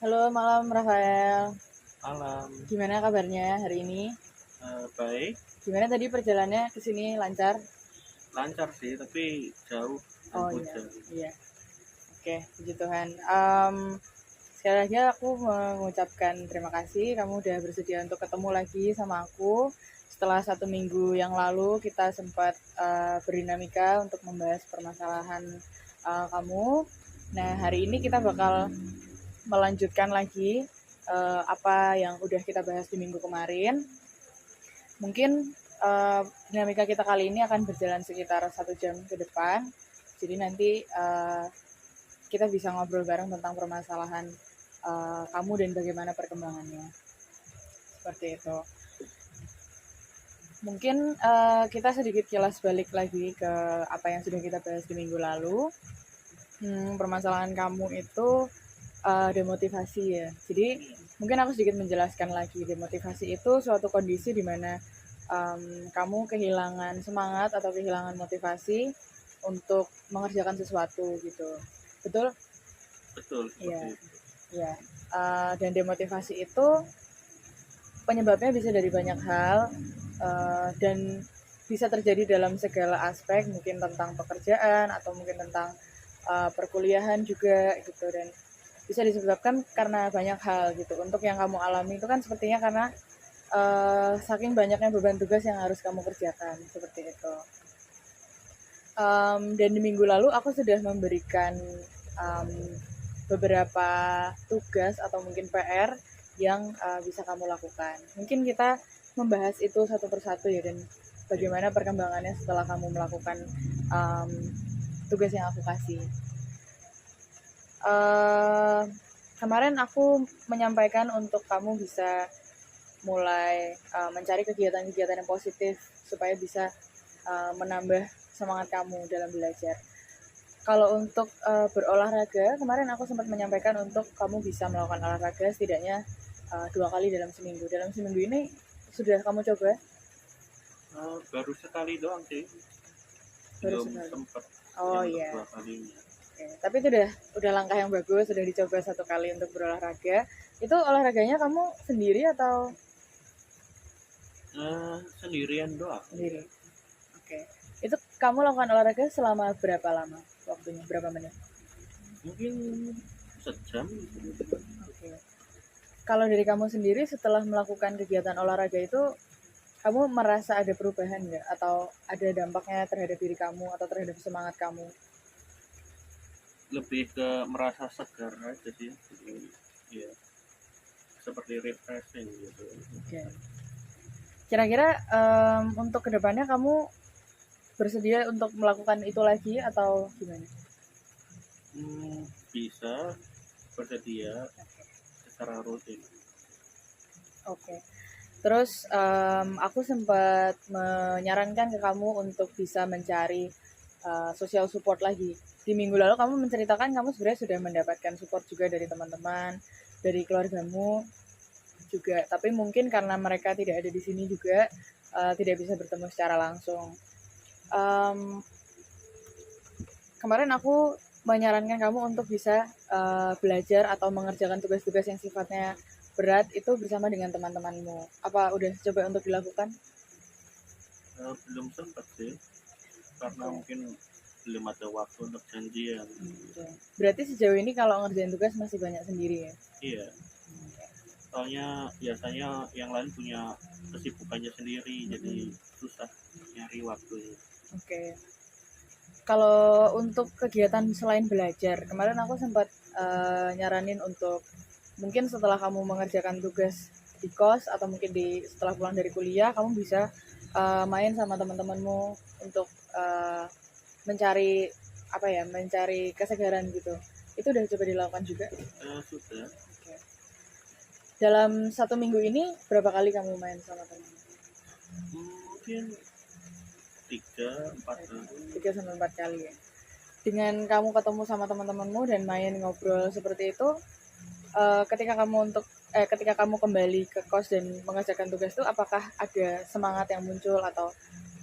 Halo malam Rafael, Malam, gimana kabarnya hari ini? baik, Gimana tadi perjalanannya ke sini lancar? lancar sih, tapi jauh dan Oh iya, hujan. iya, oke, puji Tuhan. Sekali lagi aku mengucapkan terima kasih kamu udah bersedia untuk ketemu lagi sama aku. Setelah 1 minggu yang lalu kita sempat berdinamika untuk membahas permasalahan kamu. Nah hari ini kita bakal melanjutkan lagi apa yang udah kita bahas di minggu kemarin. Mungkin dinamika kita kali ini akan berjalan sekitar 1 jam ke depan. Jadi nanti kita bisa ngobrol bareng tentang permasalahan kamu dan bagaimana perkembangannya. Seperti itu. Mungkin kita sedikit kilas balik lagi ke apa yang sudah kita bahas di minggu lalu. Permasalahan kamu itu demotivasi ya. Jadi mungkin aku sedikit menjelaskan lagi. Demotivasi itu suatu kondisi di mana kamu kehilangan semangat atau kehilangan motivasi untuk mengerjakan sesuatu gitu. Betul? Betul, Iya, seperti itu. iya. Dan demotivasi itu penyebabnya bisa dari banyak hal dan bisa terjadi dalam segala aspek, mungkin tentang pekerjaan atau mungkin tentang perkuliahan juga gitu, dan bisa disebabkan karena banyak hal gitu. Untuk yang kamu alami itu kan sepertinya karena saking banyaknya beban tugas yang harus kamu kerjakan seperti itu. Dan di minggu lalu aku sudah memberikan um, beberapa tugas atau mungkin PR yang bisa kamu lakukan. Mungkin kita membahas itu satu persatu ya, dan bagaimana perkembangannya setelah kamu melakukan um, tugas yang aku kasih. Uh, Kemarin aku menyampaikan untuk kamu bisa mulai mencari kegiatan-kegiatan yang positif supaya bisa menambah semangat kamu dalam belajar. Kalau untuk berolahraga, kemarin aku sempat menyampaikan untuk kamu bisa melakukan olahraga setidaknya 2 kali dalam seminggu. Dalam seminggu ini sudah kamu coba? Baru sekali doang sih, Baru belum sekali. sempat Oh yang untuk iya. dua kalinya. Oke. Tapi itu udah langkah yang bagus, sudah dicoba 1 kali untuk berolahraga. Itu olahraganya kamu sendiri atau Sendirian doang, sendiri? Oke. Itu kamu lakukan olahraga selama berapa lama waktunya? Berapa menit? mungkin sejam. Oke. Kalau dari kamu sendiri setelah melakukan kegiatan olahraga itu, kamu merasa ada perubahan nggak? Atau ada dampaknya terhadap diri kamu atau terhadap semangat kamu? Lebih ke merasa segar aja sih, jadi ya seperti refreshing gitu. Oke. Kira-kira untuk kedepannya kamu bersedia untuk melakukan itu lagi atau gimana? Bisa bersedia secara rutin. Oke. Terus aku sempat menyarankan ke kamu untuk bisa mencari social support lagi. Di minggu lalu kamu menceritakan kamu sebenarnya sudah mendapatkan support juga dari teman-teman, dari keluargamu juga. Tapi mungkin karena mereka tidak ada di sini juga, tidak bisa bertemu secara langsung. Um, Kemarin aku menyarankan kamu untuk bisa belajar atau mengerjakan tugas-tugas yang sifatnya berat itu bersama dengan teman-temanmu. Apa udah coba untuk dilakukan? Belum sempat sih, karena Oke. mungkin belum ada waktu untuk janjian. Oke. Berarti sejauh ini kalau ngerjain tugas masih banyak sendiri ya? Iya, soalnya biasanya yang lain punya kesibukannya sendiri, jadi susah nyari waktu. Oke. Kalau untuk kegiatan selain belajar, kemarin aku sempat nyaranin untuk mungkin setelah kamu mengerjakan tugas di kos atau mungkin setelah pulang dari kuliah, kamu bisa main sama teman-temanmu untuk mencari apa ya, mencari kesegaran gitu. Itu udah coba dilakukan juga. Sudah. Oke. Dalam 1 minggu ini berapa kali kamu main sama teman? Mungkin 3-4 kali. 3 sampai 4 kali ya. Dengan kamu ketemu sama teman-temanmu dan main ngobrol seperti itu, ketika kamu kembali ke kos dan mengerjakan tugas itu, apakah ada semangat yang muncul atau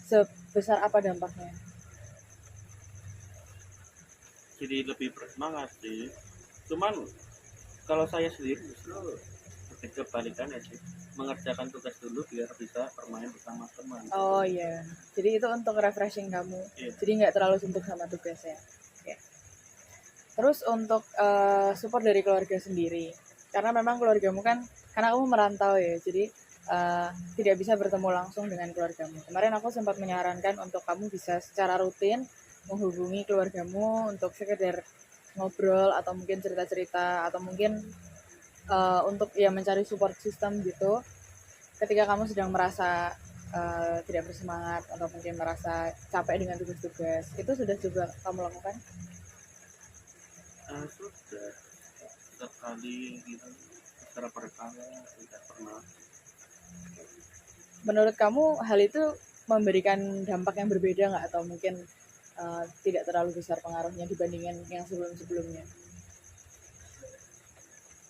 sebesar apa dampaknya? Jadi lebih bersemangat sih, cuman Kalau saya sendiri justru lebih kebalikannya sih, mengerjakan tugas dulu biar bisa bermain bersama teman. Oh iya, jadi itu untuk refreshing kamu, Iya. jadi nggak terlalu sibuk sama tugasnya. Oke. Terus untuk support dari keluarga sendiri, karena memang keluargamu kan, karena kamu merantau ya, jadi tidak bisa bertemu langsung dengan keluargamu. Kemarin aku sempat menyarankan untuk kamu bisa secara rutin menghubungi keluargamu untuk sekedar ngobrol atau mungkin cerita-cerita atau mungkin untuk ya mencari support system gitu ketika kamu sedang merasa tidak bersemangat atau mungkin merasa capek dengan tugas-tugas. Itu sudah juga kamu lakukan? Sudah sekali gitu, secara berkala tidak pernah. Menurut kamu hal itu memberikan dampak yang berbeda nggak, atau mungkin tidak terlalu besar pengaruhnya dibandingkan yang sebelum-sebelumnya?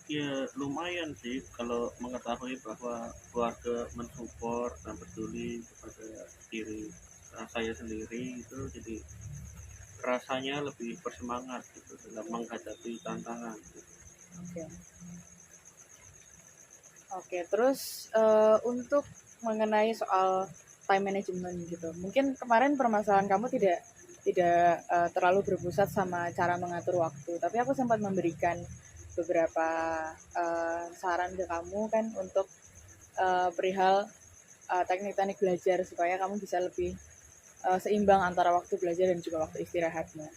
Ya lumayan sih kalau mengetahui bahwa keluarga mensupport dan peduli kepada diri saya sendiri, itu jadi rasanya lebih bersemangat gitu dalam menghadapi tantangan gitu. Oke. Oke, terus untuk mengenai soal time management gitu, mungkin kemarin permasalahan kamu tidak terlalu berpusat sama cara mengatur waktu, tapi aku sempat memberikan beberapa saran ke kamu kan untuk perihal teknik-teknik belajar supaya kamu bisa lebih seimbang antara waktu belajar dan juga waktu istirahatnya.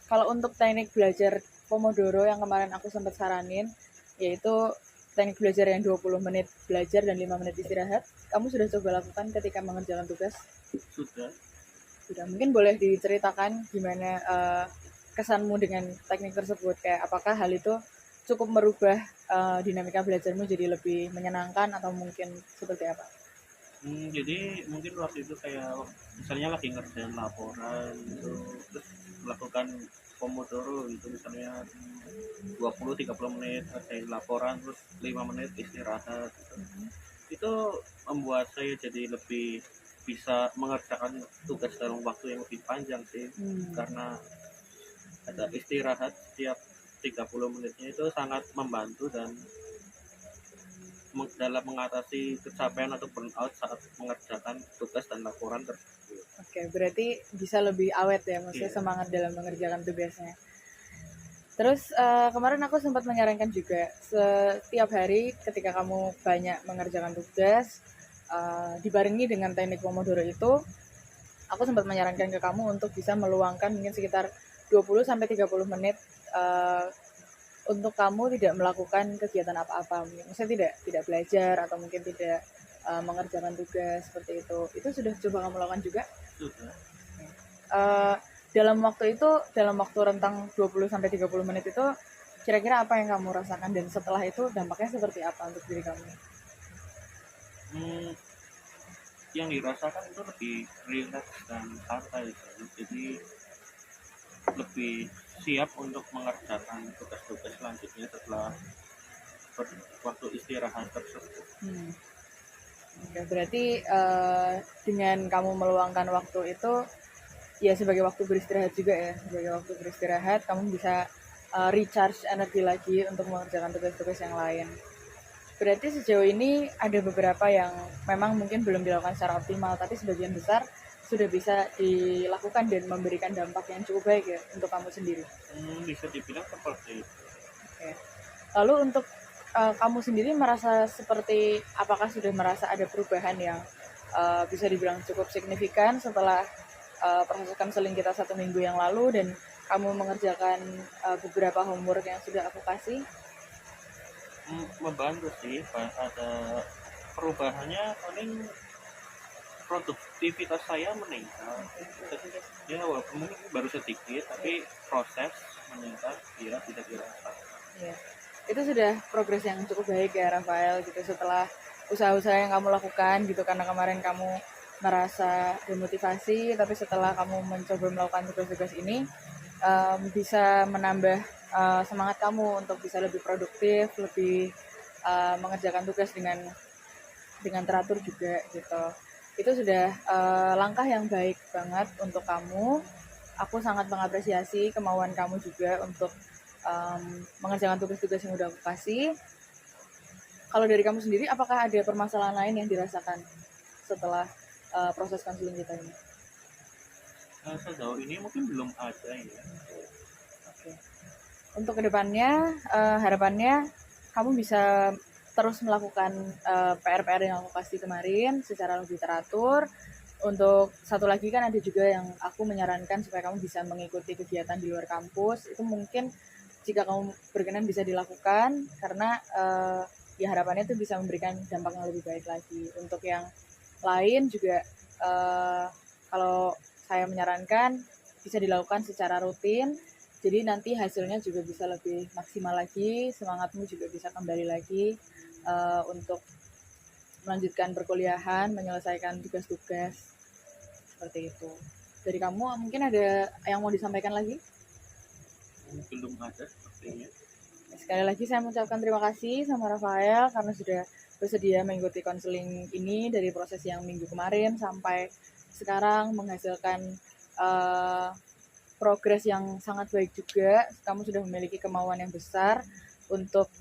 Kalau untuk teknik belajar Pomodoro yang kemarin aku sempat saranin, yaitu teknik belajar yang 20 menit belajar dan 5 menit istirahat, kamu sudah coba lakukan ketika mengerjakan tugas? Sudah. Sudah. Mungkin boleh diceritakan gimana kesanmu dengan teknik tersebut, kayak apakah hal itu cukup merubah dinamika belajarmu jadi lebih menyenangkan atau mungkin seperti apa? Jadi mungkin waktu itu kayak misalnya lagi ngerjain laporan gitu, terus melakukan Pomodoro gitu, misalnya 20-30 menit ngerjain laporan, terus 5 menit istirahat gitu. Itu membuat saya jadi lebih bisa mengerjakan tugas dalam waktu yang lebih panjang sih, karena ada istirahat setiap 30 menitnya, itu sangat membantu dan dalam mengatasi kecapean atau burnout saat mengerjakan tugas dan laporan tersebut. Oke, berarti bisa lebih awet ya, maksudnya semangat dalam mengerjakan tugasnya. Terus kemarin aku sempat menyarankan juga setiap hari ketika kamu banyak mengerjakan tugas dibarengi dengan teknik Pomodoro itu, aku sempat menyarankan ke kamu untuk bisa meluangkan mungkin sekitar 20-30 menit untuk kamu tidak melakukan kegiatan apa-apa, maksudnya tidak belajar atau mungkin tidak mengerjakan tugas seperti itu. Itu sudah coba kamu lakukan juga? Sudah. Dalam waktu rentang 20-30 menit itu, kira-kira apa yang kamu rasakan, dan setelah itu dampaknya seperti apa untuk diri kamu? Yang dirasakan itu lebih rileks dan santai, jadi lebih siap untuk mengerjakan tugas-tugas selanjutnya setelah waktu istirahat tersebut. Oke, berarti dengan kamu meluangkan waktu itu ya sebagai waktu beristirahat juga ya, sebagai waktu beristirahat kamu bisa recharge energi lagi untuk mengerjakan tugas-tugas yang lain. Berarti sejauh ini ada beberapa yang memang mungkin belum dilakukan secara optimal, tapi sebagian besar sudah bisa dilakukan dan memberikan dampak yang cukup baik ya untuk kamu sendiri. Bisa dibilang seperti itu. Oke. Lalu untuk kamu sendiri merasa seperti, apakah sudah merasa ada perubahan yang bisa dibilang cukup signifikan setelah proses konseling kita 1 minggu yang lalu dan kamu mengerjakan beberapa homework yang sudah aku kasih? Membantu sih, ada perubahannya, paling produktivitas saya meningkat. Ya walaupun mungkin baru sedikit, tapi proses meningkat ya tidak dirasa. Ya. Itu sudah progres yang cukup baik ya Rafael gitu, setelah usaha-usaha yang kamu lakukan gitu, karena kemarin kamu merasa demotivasi, tapi setelah kamu mencoba melakukan tugas-tugas ini bisa menambah semangat kamu untuk bisa lebih produktif, lebih mengerjakan tugas dengan teratur juga gitu. Itu sudah langkah yang baik banget untuk kamu. Aku sangat mengapresiasi kemauan kamu juga untuk mengerjakan tugas-tugas yang udah aku kasih. Kalau dari kamu sendiri, apakah ada permasalahan lain yang dirasakan setelah proses konseling kita ini? Sejauh ini mungkin belum ada ya. Oke. Untuk kedepannya, harapannya kamu bisa terus melakukan PR-PR yang aku kasih kemarin secara lebih teratur. Untuk satu lagi kan ada juga yang aku menyarankan supaya kamu bisa mengikuti kegiatan di luar kampus. Itu mungkin jika kamu berkenan bisa dilakukan karena ya harapannya itu bisa memberikan dampak yang lebih baik lagi. Untuk yang lain juga kalau saya menyarankan bisa dilakukan secara rutin. Jadi nanti hasilnya juga bisa lebih maksimal lagi, semangatmu juga bisa kembali lagi untuk melanjutkan perkuliahan, menyelesaikan tugas-tugas seperti itu. Dari kamu mungkin ada yang mau disampaikan lagi? Belum ada sepertinya. Sekali lagi saya mengucapkan terima kasih sama Rafael karena sudah bersedia mengikuti konseling ini dari proses yang minggu kemarin sampai sekarang menghasilkan progres yang sangat baik juga. Kamu sudah memiliki kemauan yang besar untuk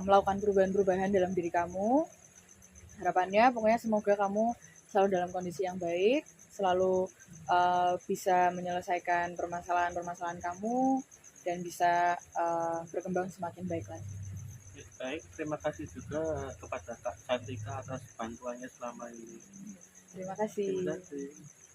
melakukan perubahan-perubahan dalam diri kamu. Harapannya pokoknya semoga kamu selalu dalam kondisi yang baik, selalu bisa menyelesaikan permasalahan-permasalahan kamu dan bisa berkembang semakin baik lagi. Baik, terima kasih juga kepada Kak Cantika atas bantuannya selama ini. Terima kasih. Terima kasih.